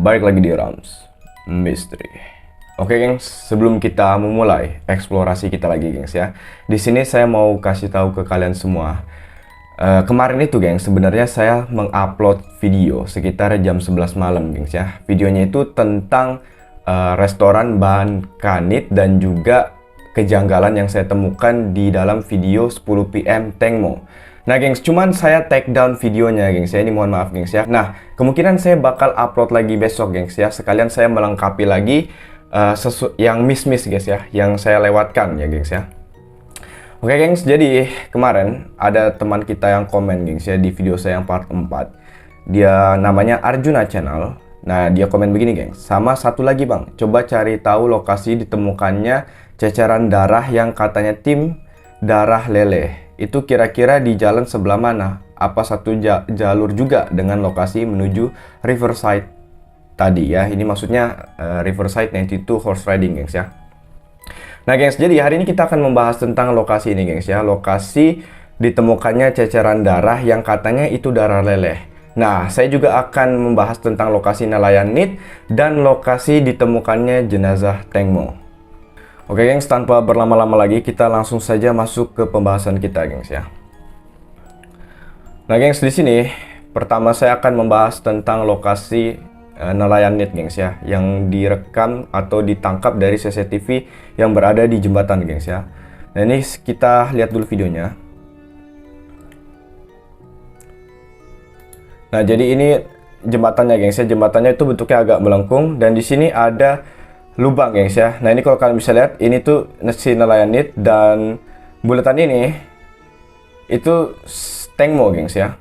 balik lagi di Rams Mystery. Oke, gengs, sebelum kita memulai eksplorasi kita lagi, gengs ya. Di sini saya mau kasih tahu ke kalian semua. Kemarin itu, gengs, sebenarnya saya mengupload video sekitar jam 11 malam, gengs ya. Videonya itu tentang restoran Ban Kanit dan juga kejanggalan yang saya temukan di dalam video 10 PM Tengmo. Nah, gengs, cuman saya take down videonya, gengs ya. Ini mohon maaf, gengs ya. Nah, kemungkinan saya bakal upload lagi besok, gengs ya. Sekalian saya melengkapi lagi yang miss guys ya, yang saya lewatkan ya, gengs ya. Oke, gengs, jadi kemarin ada teman kita yang komen, gengs ya, di video saya yang part 4. Dia namanya Arjuna Channel. Nah, dia komen begini, gengs. Sama satu lagi, Bang. Coba cari tahu lokasi ditemukannya ceceran darah yang katanya tim darah leleh. Itu kira-kira di jalan sebelah mana? Apa satu jalur juga dengan lokasi menuju Riverside tadi ya? Ini maksudnya Riverside 92 Horse Riding, gengs ya. Nah, gengs, jadi hari ini kita akan membahas tentang lokasi ini, gengs ya. Lokasi ditemukannya ceceran darah yang katanya itu darah leleh. Nah, saya juga akan membahas tentang lokasi nelayan NIT dan lokasi ditemukannya jenazah Tengmo. Oke, gengs, tanpa berlama-lama lagi kita langsung saja masuk ke pembahasan kita, gengs ya. Nah, gengs, di sini pertama saya akan membahas tentang lokasi nelayan NIT, gengs ya, yang direkam atau ditangkap dari CCTV yang berada di jembatan, gengs ya. Nah, ini kita lihat dulu videonya. Nah, jadi ini jembatannya, gengs ya. Jembatannya itu bentuknya agak melengkung dan di sini ada lubang, gengs ya. Nah, ini kalau kalian bisa lihat, ini tuh si nelayan NIT dan bulatan ini itu Tengmo, gengs ya.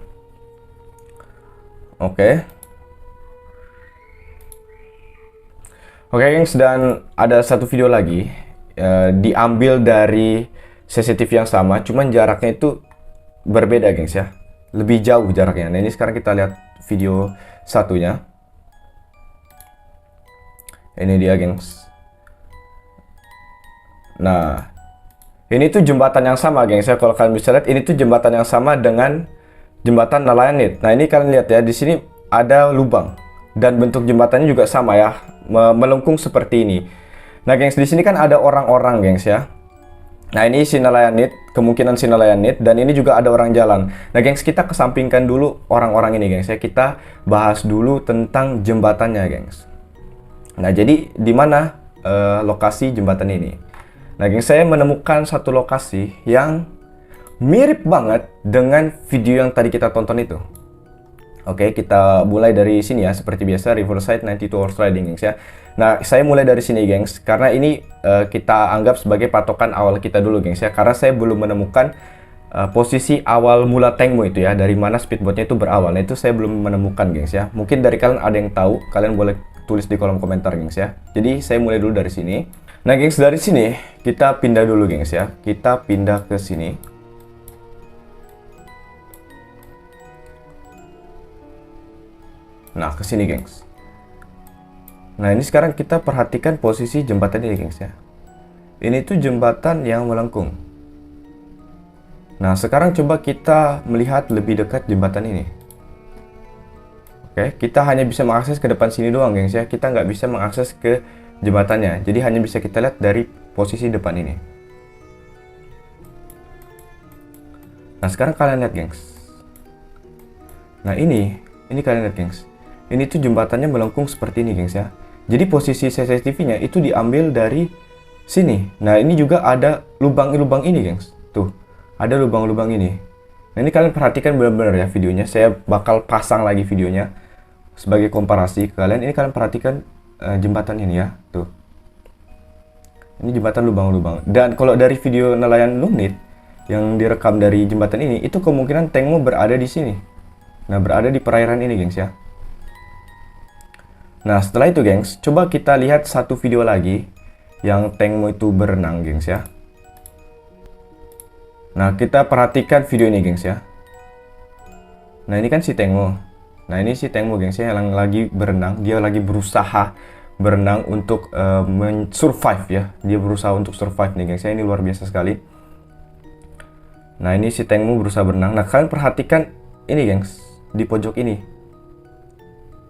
Oke, gengs, dan ada satu video lagi diambil dari CCTV yang sama, cuman jaraknya itu berbeda, gengs ya. Lebih jauh jaraknya. Nah, ini sekarang kita lihat video satunya. Ini dia, gengs. Nah, ini tuh jembatan yang sama, gengs ya. Kalau kalian bisa lihat, ini tuh jembatan yang sama dengan jembatan nelayan NIT. Nah, ini kalian lihat ya, di sini ada lubang dan bentuk jembatannya juga sama ya, melengkung seperti ini. Nah, gengs, di sini kan ada orang-orang, gengs ya. Nah, ini si nelayan NIT, kemungkinan si nelayan NIT, dan ini juga ada orang jalan. Nah, gengs, kita kesampingkan dulu orang-orang ini, gengs ya. Kita bahas dulu tentang jembatannya, gengs. Nah, jadi di mana lokasi jembatan ini? Nah, gengs, saya menemukan satu lokasi yang mirip banget dengan video yang tadi kita tonton itu. Oke, kita mulai dari sini ya, seperti biasa, Riverside 92 Horse Riding, gengs ya. Nah, saya mulai dari sini, gengs, karena ini kita anggap sebagai patokan awal kita dulu, gengs ya. Karena saya belum menemukan posisi awal mula Tengmo itu ya, dari mana speedboatnya itu berawal. Nah, itu saya belum menemukan, gengs ya. Mungkin dari kalian ada yang tahu, kalian boleh tulis di kolom komentar, gengs ya. Jadi saya mulai dulu dari sini. Nah, gengs, dari sini kita pindah dulu, gengs ya. Kita pindah ke sini. Nah, ke sini, gengs. Nah, ini sekarang kita perhatikan posisi jembatan ini, gengs ya. Ini tuh jembatan yang melengkung. Nah, sekarang coba kita melihat lebih dekat jembatan ini. Oke, kita hanya bisa mengakses ke depan sini doang, gengs ya. Kita nggak bisa mengakses ke jembatannya. Jadi hanya bisa kita lihat dari posisi depan ini. Nah, sekarang kalian lihat, gengs. Nah, ini kalian lihat, gengs. Ini tuh jembatannya melengkung seperti ini, gengs ya. Jadi posisi CCTV-nya itu diambil dari sini. Nah, ini juga ada lubang-lubang ini, gengs. Tuh, ada lubang-lubang ini. Nah, ini kalian perhatikan benar-benar ya videonya. Saya bakal pasang lagi videonya sebagai komparasi ke kalian. Ini kalian perhatikan jembatan ini ya. Tuh. Ini jembatan lubang-lubang. Dan kalau dari video nelayan NIT yang direkam dari jembatan ini, itu kemungkinan Tengmo berada di sini. Nah, berada di perairan ini, gengs ya. Nah, setelah itu, gengs, coba kita lihat satu video lagi yang Tengmo itu berenang, gengs ya. Nah, kita perhatikan video ini, gengs ya. Nah, ini kan si Tengmo. Nah, ini si Tengmo, gengs ya, yang lagi berenang. Dia lagi berusaha berenang untuk survive ya. Dia berusaha untuk survive nih, gengs ya. Ini luar biasa sekali. Nah, ini si Tengmo berusaha berenang. Nah, kalian perhatikan ini, gengs, di pojok ini.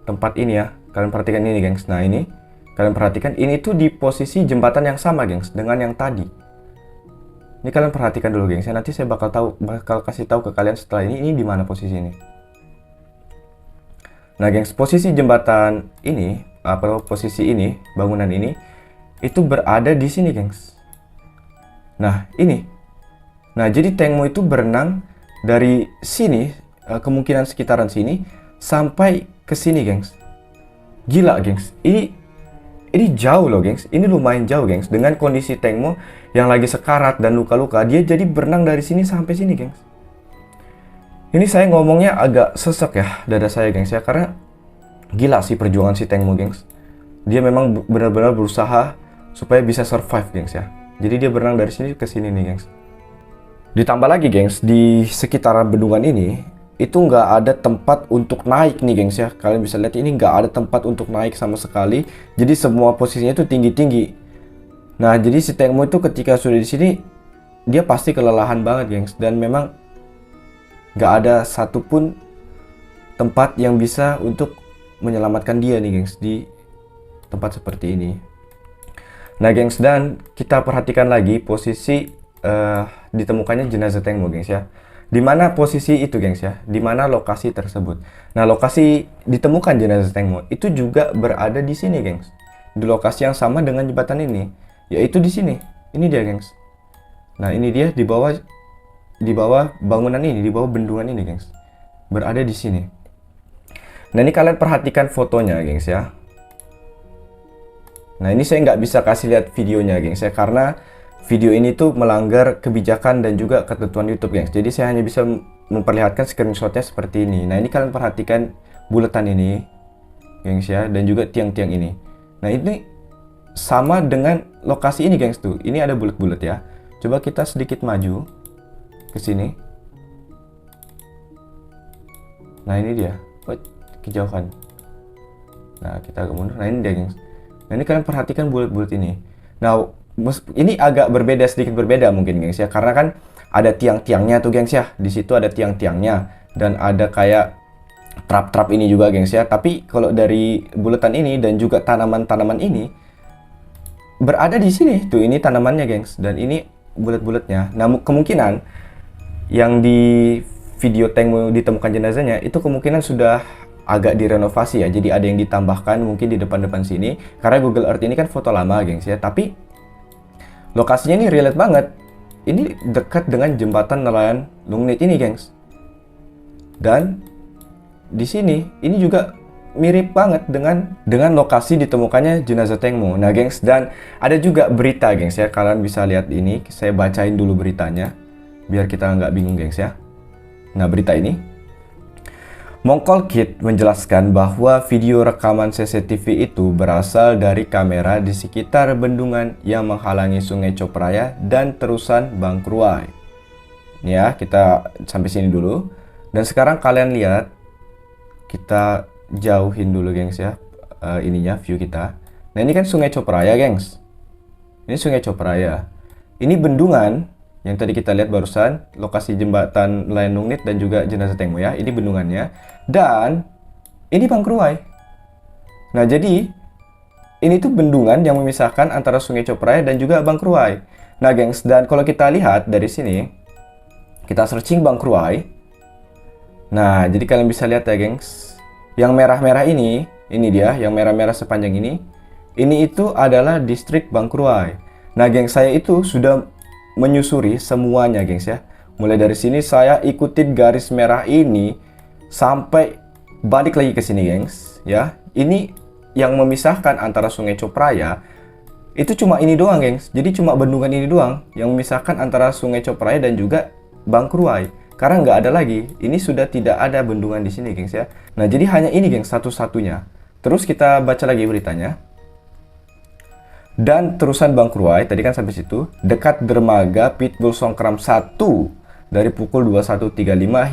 Tempat ini ya. Kalian perhatikan ini, gengs. Nah, ini kalian perhatikan, ini tuh di posisi jembatan yang sama, gengs, dengan yang tadi. Ini kalian perhatikan dulu, gengs. Ya, nanti saya bakal kasih tahu ke kalian setelah ini di mana posisi ini. Nah, gengs, posisi jembatan ini, posisi ini, bangunan ini itu berada di sini, gengs. Nah, ini. Nah, jadi Tengmo itu berenang dari sini, kemungkinan sekitaran sini sampai ke sini, gengs. Gila, gengs. Ini jauh loh, gengs. Ini lumayan jauh, gengs. Dengan kondisi Tengmo yang lagi sekarat dan luka-luka, dia jadi berenang dari sini sampai sini, gengs. Ini saya ngomongnya agak sesek ya dada saya, gengs ya, karena gila sih perjuangan si Tengmo, gengs. Dia memang benar-benar berusaha supaya bisa survive, gengs ya. Jadi dia berenang dari sini ke sini nih, gengs. Ditambah lagi, gengs, di sekitaran bendungan ini itu nggak ada tempat untuk naik nih, gengs ya. Kalian bisa lihat ini nggak ada tempat untuk naik sama sekali. Jadi semua posisinya itu tinggi-tinggi. Nah, jadi si Tengmo itu ketika sudah di sini dia pasti kelelahan banget, gengs. Dan memang nggak ada satupun tempat yang bisa untuk menyelamatkan dia nih, gengs, di tempat seperti ini. Nah, gengs, dan kita perhatikan lagi posisi ditemukannya jenazah Tengmo, gengs ya. Di mana posisi itu, gengs ya? Di mana lokasi tersebut? Nah, lokasi ditemukan jenazah Tengmo itu juga berada di sini, gengs. Di lokasi yang sama dengan jembatan ini, yaitu di sini. Ini dia, gengs. Nah, ini dia di bawah bangunan ini, di bawah bendungan ini, gengs. Berada di sini. Nah, ini kalian perhatikan fotonya, gengs ya. Nah, ini saya nggak bisa kasih lihat videonya, gengs ya, karena video ini tuh melanggar kebijakan dan juga ketentuan YouTube, gengs. Jadi saya hanya bisa memperlihatkan screenshotnya seperti ini. Nah, ini kalian perhatikan bulatan ini, gengs ya, dan juga tiang-tiang ini. Nah, ini sama dengan lokasi ini, gengs tuh. Ini ada bulat-bulat ya. Coba kita sedikit maju ke sini. Nah, ini dia. Kejauhan. Nah, kita agak mundur. Nah, ini dia, gengs. Nah, ini kalian perhatikan bulat-bulat ini. Nah, ini agak sedikit berbeda mungkin, gengs ya, karena kan ada tiang-tiangnya tuh, gengs ya. Di situ ada tiang-tiangnya dan ada kayak trap-trap ini juga, gengs ya. Tapi kalau dari bulatan ini dan juga tanaman-tanaman ini berada di sini tuh, ini tanamannya, gengs, dan ini bulat-bulatnya. Nah, kemungkinan yang di video Tengmo ditemukan jenazahnya itu kemungkinan sudah agak direnovasi ya. Jadi ada yang ditambahkan mungkin di depan-depan sini, karena Google Earth ini kan foto lama, gengs ya. Tapi lokasinya ini relate banget. Ini dekat dengan jembatan nelayan Lungnit ini, gengs. Dan di sini ini juga mirip banget dengan lokasi ditemukannya jenazah Tengmo. Nah, gengs, dan ada juga berita, gengs ya. Kalian bisa lihat ini. Saya bacain dulu beritanya biar kita nggak bingung, gengs ya. Nah, berita ini, Mongkol Kid menjelaskan bahwa video rekaman CCTV itu berasal dari kamera di sekitar bendungan yang menghalangi Sungai Copraya dan terusan Bangkruai. Ya, kita sampai sini dulu. Dan sekarang kalian lihat, kita jauhin dulu, gengs ya, ininya, view kita. Nah, ini kan Sungai Copraya, gengs. Ini Sungai Copraya. Ini bendungan yang tadi kita lihat barusan, lokasi jembatan nelayan Lungnit dan juga jenazah Tengmo ya. Ini bendungannya. Dan ini Bangkruai. Nah, jadi ini tuh bendungan yang memisahkan antara Sungai Copraya dan juga Bangkruai. Nah, gengs, dan kalau kita lihat dari sini, kita searching Bangkruai. Nah, jadi kalian bisa lihat ya, gengs. Yang merah-merah ini dia, yang merah-merah sepanjang ini itu adalah distrik Bangkruai. Nah, gengs, saya itu sudah menyusuri semuanya, gengs ya. Mulai dari sini saya ikutin garis merah ini sampai balik lagi ke sini, gengs ya. Ini yang memisahkan antara Sungai Copraya itu cuma ini doang, gengs. Jadi cuma bendungan ini doang yang memisahkan antara Sungai Copraya dan juga Bangkruai. Karena nggak ada lagi. Ini sudah tidak ada bendungan di sini, gengs ya. Nah, jadi hanya ini, gengs, satu-satunya. Terus kita baca lagi beritanya. Dan terusan Bangkruai, tadi kan sampai situ, dekat dermaga Pitbull Songkram 1 dari pukul 21.35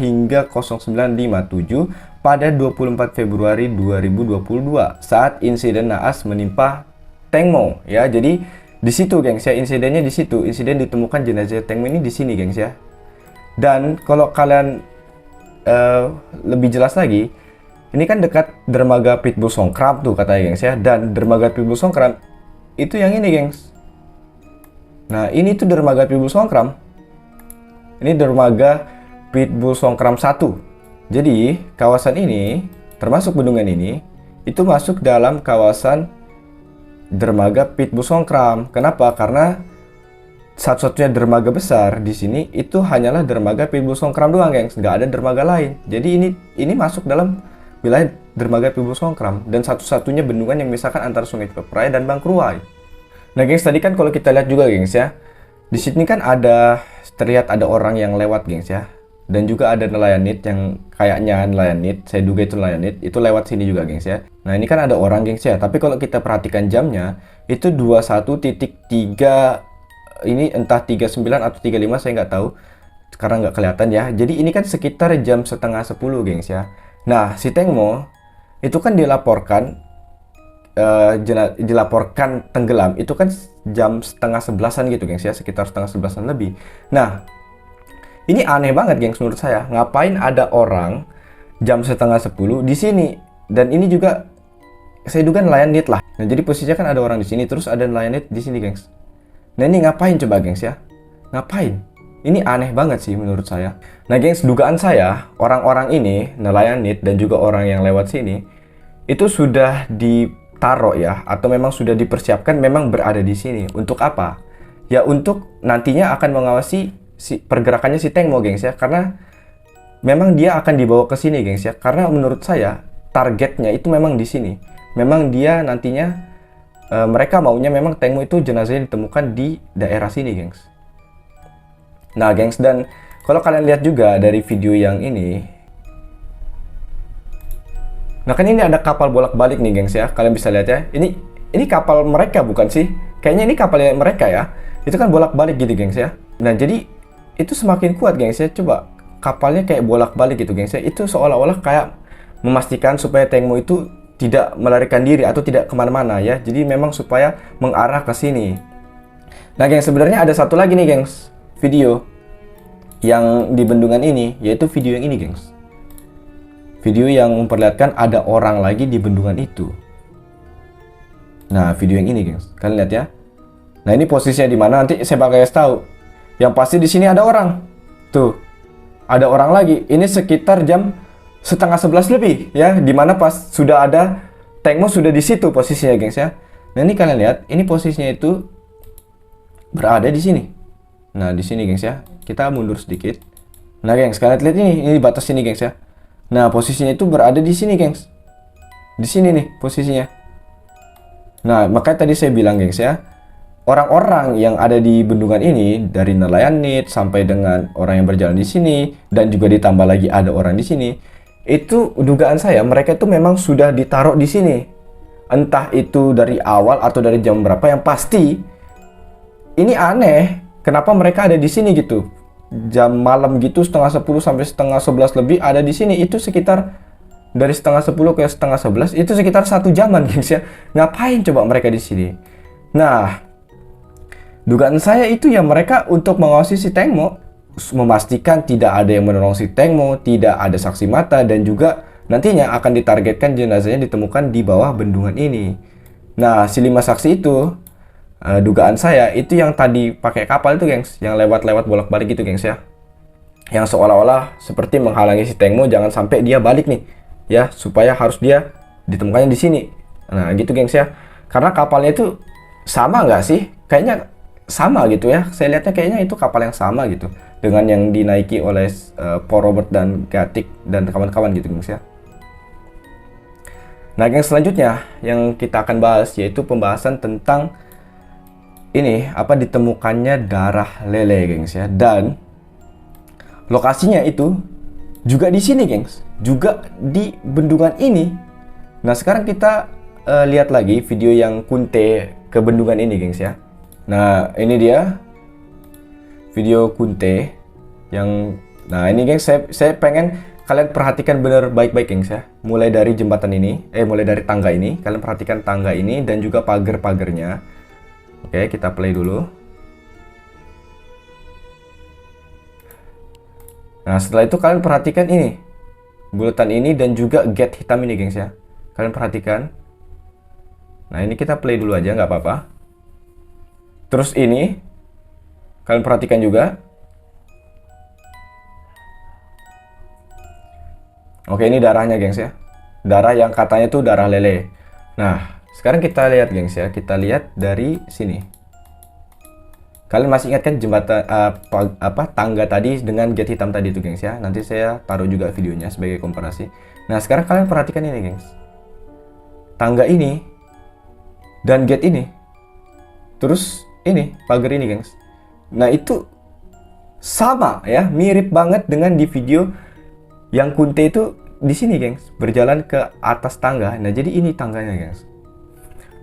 hingga 09.57 pada 24 Februari 2022 saat insiden naas menimpa Tengmo ya. Jadi di situ, gengs ya, insidennya di situ. Insiden ditemukan jenazah Tengmo ini di sini, gengs ya. Dan kalau kalian lebih jelas lagi, Ini kan dekat dermaga Pitbull Songkram tuh katanya gengs ya. Dan dermaga Pitbull Songkram itu yang ini gengs. Nah ini tuh dermaga Pitbull Songkram. Ini dermaga Pitbull Songkram 1. Jadi kawasan ini termasuk bendungan ini itu masuk dalam kawasan dermaga Pitbull Songkram. Kenapa? Karena satu-satunya dermaga besar di sini itu hanyalah dermaga Pitbull Songkram doang gengs, nggak ada dermaga lain. Jadi ini masuk dalam wilayah dermaga Pitbull Songkram dan satu-satunya bendungan yang memisahkan antara Sungai Cipepraya dan Bangkruai. Nah gengs, tadi kan kalau kita lihat juga gengs ya, di sini kan terlihat ada orang yang lewat gengs ya, dan juga ada nelayan nit yang kayaknya nelayan nit, saya duga itu nelayan nit, itu lewat sini juga gengs ya. Nah ini kan ada orang gengs ya, tapi kalau kita perhatikan jamnya itu 21.3, ini entah 39 atau 35 saya nggak tahu karena nggak kelihatan ya. Jadi ini kan sekitar jam setengah 10 gengs ya. Nah, si Tengmo itu kan dilaporkan tenggelam itu kan jam setengah 11-an gitu gengs ya, sekitar setengah 11-an lebih. Nah, ini aneh banget gengs menurut saya. Ngapain ada orang jam setengah 10 di sini? Dan ini juga saya duga nelayan nit lah. Nah, jadi posisinya kan ada orang di sini terus ada nelayan nit di sini gengs. Nah, ini ngapain coba gengs ya? Ngapain? Ini aneh banget sih menurut saya. Nah gengs, dugaan saya orang-orang ini, nelayan nit dan juga orang yang lewat sini itu sudah ditaruh ya, atau memang sudah dipersiapkan memang berada di sini. Untuk apa? Ya untuk nantinya akan mengawasi pergerakannya si Tengmo gengs ya, karena memang dia akan dibawa ke sini gengs ya. Karena menurut saya targetnya itu memang di sini. Memang dia nantinya mereka maunya memang Tengmo itu jenazahnya ditemukan di daerah sini gengs. Nah gengs, dan kalau kalian lihat juga dari video yang ini, nah kan ini ada kapal bolak-balik nih gengs ya, kalian bisa lihat ya, ini kapal mereka bukan sih? Kayaknya ini kapalnya mereka ya, itu kan bolak-balik gitu gengs ya. Nah jadi itu semakin kuat gengs ya, coba kapalnya kayak bolak-balik gitu gengs ya, itu seolah-olah kayak memastikan supaya Tengmo itu tidak melarikan diri atau tidak kemana-mana ya, jadi memang supaya mengarah ke sini. Nah gengs, sebenarnya ada satu lagi nih gengs, video yang di bendungan ini, yaitu video yang ini gengs. Video yang memperlihatkan ada orang lagi di bendungan itu. Nah video yang ini gengs, kalian lihat ya. Nah ini posisinya di mana, nanti saya bakal kasih tahu. Yang pasti di sini ada orang. Tuh, ada orang lagi. Ini sekitar jam setengah 11 lebih ya, dimana pas sudah ada Tengmo sudah di situ posisinya gengs ya. Nah ini kalian lihat, ini posisinya itu berada di sini. Nah di sini gengs ya, kita mundur sedikit. Nah gengs, kalian lihat ini batas sini gengs ya. Nah posisinya itu berada di sini gengs, di sini nih posisinya. Nah makanya tadi saya bilang gengs ya, orang-orang yang ada di bendungan ini dari nelayan nit sampai dengan orang yang berjalan di sini dan juga ditambah lagi ada orang di sini, itu dugaan saya mereka itu memang sudah ditaruh di sini. Entah itu dari awal atau dari jam berapa, yang pasti ini aneh. Kenapa mereka ada di sini gitu? Jam malam gitu setengah 10 sampai setengah 11 lebih ada di sini, itu sekitar dari setengah 10 ke setengah 11 itu sekitar 1 jaman gengs ya. Ngapain coba mereka di sini? Nah, dugaan saya itu ya mereka untuk mengawasi si Tengmo, memastikan tidak ada yang menolong si Tengmo, tidak ada saksi mata, dan juga nantinya akan ditargetkan jenazahnya ditemukan di bawah bendungan ini. Nah, si 5 saksi itu dugaan saya itu yang tadi pakai kapal itu gengs, yang lewat-lewat bolak-balik gitu gengs ya, yang seolah-olah seperti menghalangi si Tengmo jangan sampai dia balik nih ya, supaya harus dia ditemukannya di sini. Nah gitu gengs ya, karena kapalnya itu sama nggak sih, kayaknya sama gitu ya, saya lihatnya kayaknya itu kapal yang sama gitu dengan yang dinaiki oleh Paul Robert dan Gatik dan kawan-kawan gitu gengs ya. Nah gengs, selanjutnya yang kita akan bahas yaitu pembahasan tentang ini ditemukannya darah lele gengs ya, dan lokasinya itu juga di sini gengs, juga di bendungan ini. Nah sekarang kita lihat lagi video yang Kunte ke bendungan ini gengs ya. Nah ini dia video Kunte yang, nah ini gengs, saya pengen kalian perhatikan bener baik-baik gengs ya, mulai dari jembatan ini, mulai dari tangga ini, kalian perhatikan tangga ini dan juga pagar-pagarnya. Oke, kita play dulu. Nah, setelah itu kalian perhatikan ini. bulatan ini dan juga gate hitam ini gengs ya. Kalian perhatikan. Nah ini kita play dulu aja, nggak apa-apa. Terus ini kalian perhatikan juga. Oke, ini darahnya gengs ya. Darah yang katanya tuh darah lele. Nah, sekarang kita lihat gengs ya. Kita lihat dari sini. Kalian masih ingat kan jembatan tangga tadi dengan gate hitam tadi tuh gengs ya. Nanti saya taruh juga videonya sebagai komparasi. Nah, sekarang kalian perhatikan ini gengs. Tangga ini dan gate ini. Terus ini pagar ini gengs. Nah, itu sama ya, mirip banget dengan di video yang Kunte itu di sini gengs, berjalan ke atas tangga. Nah jadi ini tangganya gengs.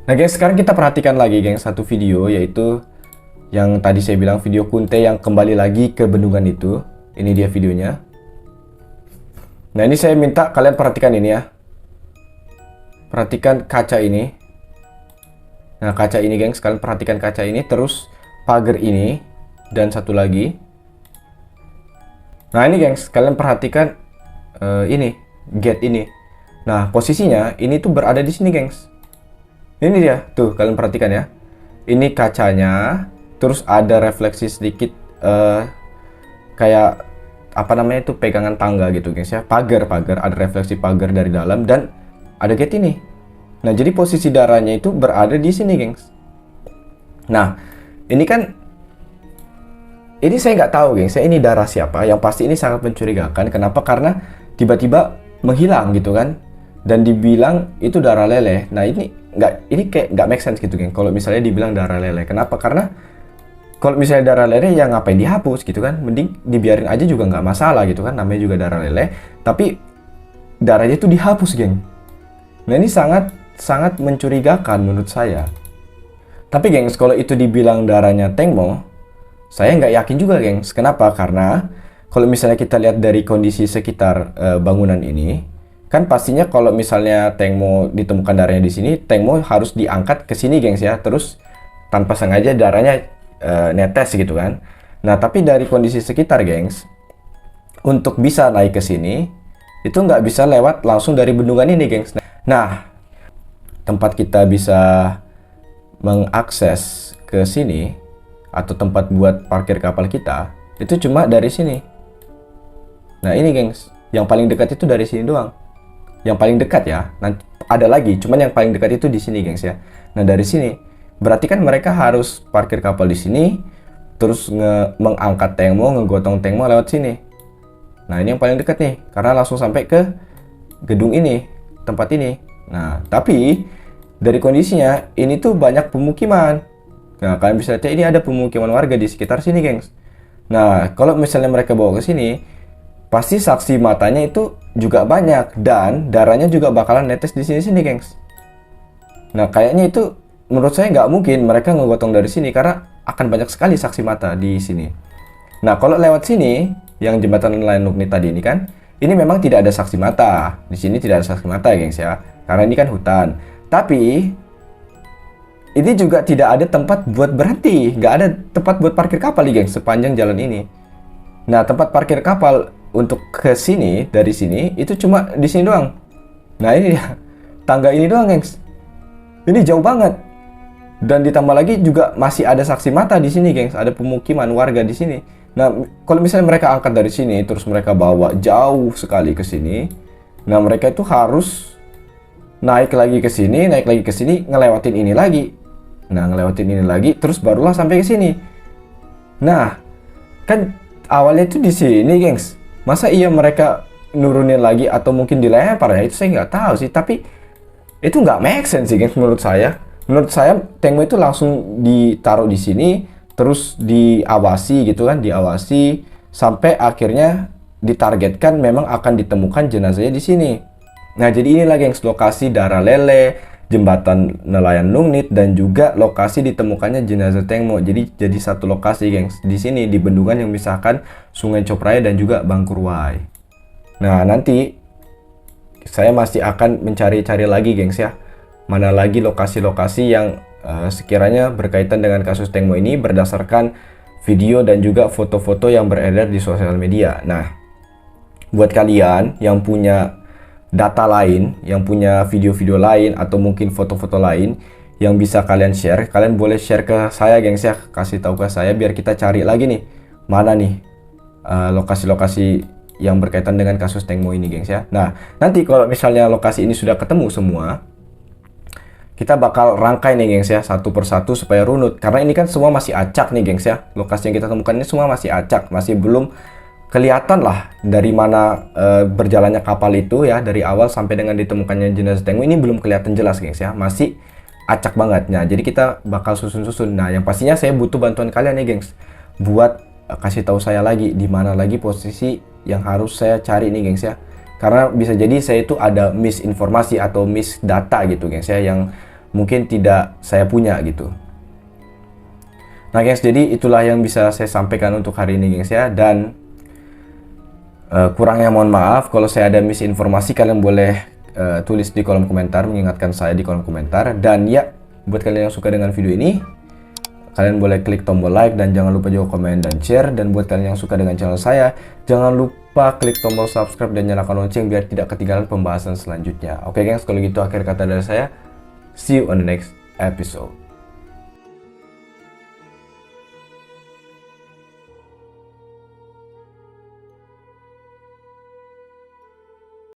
Nah gengs, sekarang kita perhatikan lagi gengs satu video, yaitu yang tadi saya bilang video Kunte yang kembali lagi ke bendungan itu. Ini dia videonya. Nah ini saya minta kalian perhatikan ini ya. Perhatikan kaca ini. Nah kaca ini gengs, kalian perhatikan kaca ini, terus pagar ini, dan satu lagi. Nah ini gengs, kalian perhatikan ini gate ini. Nah posisinya ini tuh berada di sini gengs. Ini dia tuh, kalian perhatikan ya. Ini kacanya, terus ada refleksi sedikit kayak apa namanya itu, pegangan tangga gitu gengs ya. Pagar ada refleksi pagar dari dalam, dan ada gate ini. Nah jadi posisi darahnya itu berada di sini gengs. Nah ini kan, ini saya nggak tahu gengs ya, ini darah siapa. Yang pasti ini sangat mencurigakan. Kenapa? Karena tiba-tiba menghilang gitu kan, dan dibilang itu darah lele. Nah ini kayak nggak make sense gitu geng, kalau misalnya dibilang darah lele. Kenapa? Karena kalau misalnya darah lele ya ngapain dihapus gitu kan, mending dibiarin aja juga nggak masalah gitu kan, namanya juga darah lele. Tapi darahnya itu dihapus geng. Nah ini sangat mencurigakan menurut saya. Tapi gengs, kalau itu dibilang darahnya Tengmo, saya nggak yakin juga gengs. Kenapa? Karena kalau misalnya kita lihat dari kondisi sekitar bangunan ini, kan pastinya kalau misalnya Tengmo ditemukan darahnya di sini, Tengmo harus diangkat ke sini gengs ya, terus tanpa sengaja darahnya netes gitu kan. Nah tapi dari kondisi sekitar gengs, untuk bisa naik ke sini itu nggak bisa lewat langsung dari bendungan ini gengs. Nah tempat kita bisa mengakses ke sini atau tempat buat parkir kapal kita itu cuma dari sini. Nah ini gengs, yang paling dekat itu dari sini doang. Yang paling dekat ya, nanti ada lagi, cuman yang paling dekat itu di sini gengs ya. Nah dari sini, berarti kan mereka harus parkir kapal di sini, terus mengangkat Tengmo, ngegotong Tengmo lewat sini. Nah ini yang paling dekat nih, karena langsung sampai ke gedung ini, tempat ini. Nah tapi dari kondisinya, ini tuh banyak pemukiman. Nah kalian bisa lihat ini ada pemukiman warga di sekitar sini gengs. Nah kalau misalnya mereka bawa ke sini, pasti saksi matanya itu juga banyak, dan darahnya juga bakalan netes di sini-sini gengs. Nah kayaknya itu menurut saya nggak mungkin mereka ngegotong dari sini, karena akan banyak sekali saksi mata di sini. Nah kalau lewat sini, yang jembatan nelayan Nuknit tadi ini kan, ini memang tidak ada saksi mata. Di sini tidak ada saksi mata gengs ya, karena ini kan hutan. Tapi ini juga tidak ada tempat buat berhenti, nggak ada tempat buat parkir kapal nih gengs sepanjang jalan ini. Nah tempat parkir kapal untuk ke sini, dari sini itu cuma di sini doang. Nah ini dia, tangga ini doang gengs. Ini jauh banget. Dan ditambah lagi juga masih ada saksi mata di sini gengs, ada pemukiman warga di sini. Nah kalau misalnya mereka angkat dari sini terus mereka bawa jauh sekali ke sini, nah mereka itu harus naik lagi ke sini, ngelewatin ini lagi. Nah ngelewatin ini lagi, terus barulah sampai ke sini. Nah kan awalnya itu di sini gengs. Masa iya mereka nurunin lagi atau mungkin dilempar ya, itu saya nggak tahu sih. Tapi itu nggak make sense sih gengs menurut saya. Menurut saya Tengmo itu langsung ditaruh di sini, terus diawasi gitu kan, diawasi sampai akhirnya ditargetkan memang akan ditemukan jenazahnya di sini. Nah jadi inilah gengs lokasi darah lele, jembatan nelayan Nuknit, dan juga lokasi ditemukannya jenazah Tengmo. Jadi satu lokasi gengs di sini, di bendungan yang misahkan Sungai Copraya dan juga Bangkurwai. Nah nanti saya masih akan mencari-cari lagi gengs ya, mana lagi lokasi-lokasi yang sekiranya berkaitan dengan kasus Tengmo ini berdasarkan video dan juga foto-foto yang beredar di sosial media. Nah buat kalian yang punya data lain, yang punya video-video lain atau mungkin foto-foto lain yang bisa kalian share, kalian boleh share ke saya gengs ya, kasih tahu ke saya biar kita cari lagi nih mana nih lokasi-lokasi yang berkaitan dengan kasus Tengmo ini gengs ya. Nah, nanti kalau misalnya lokasi ini sudah ketemu semua, kita bakal rangkai nih gengs ya, satu persatu supaya runut. Karena ini kan semua masih acak nih gengs ya. Lokasi yang kita temukan ini semua masih acak, masih belum kelihatan lah dari mana berjalannya kapal itu ya, dari awal sampai dengan ditemukannya jenazah Tengmo ini belum kelihatan jelas gengs ya, masih acak banget. Nah, jadi kita bakal susun-susun. Nah, yang pastinya saya butuh bantuan kalian nih gengs buat kasih tahu saya lagi di mana lagi posisi yang harus saya cari nih gengs ya. Karena bisa jadi saya itu ada misinformasi atau misdata gitu gengs ya, yang mungkin tidak saya punya gitu. Nah gengs, jadi itulah yang bisa saya sampaikan untuk hari ini gengs ya. Dan kurangnya mohon maaf kalau saya ada misinformasi, kalian boleh tulis di kolom komentar, mengingatkan saya di kolom komentar. Dan ya, buat kalian yang suka dengan video ini, kalian boleh klik tombol like dan jangan lupa juga komen dan share. Dan buat kalian yang suka dengan channel saya, jangan lupa klik tombol subscribe dan nyalakan lonceng biar tidak ketinggalan pembahasan selanjutnya. Oke gengs, kalau gitu akhir kata dari saya, see you on the next episode.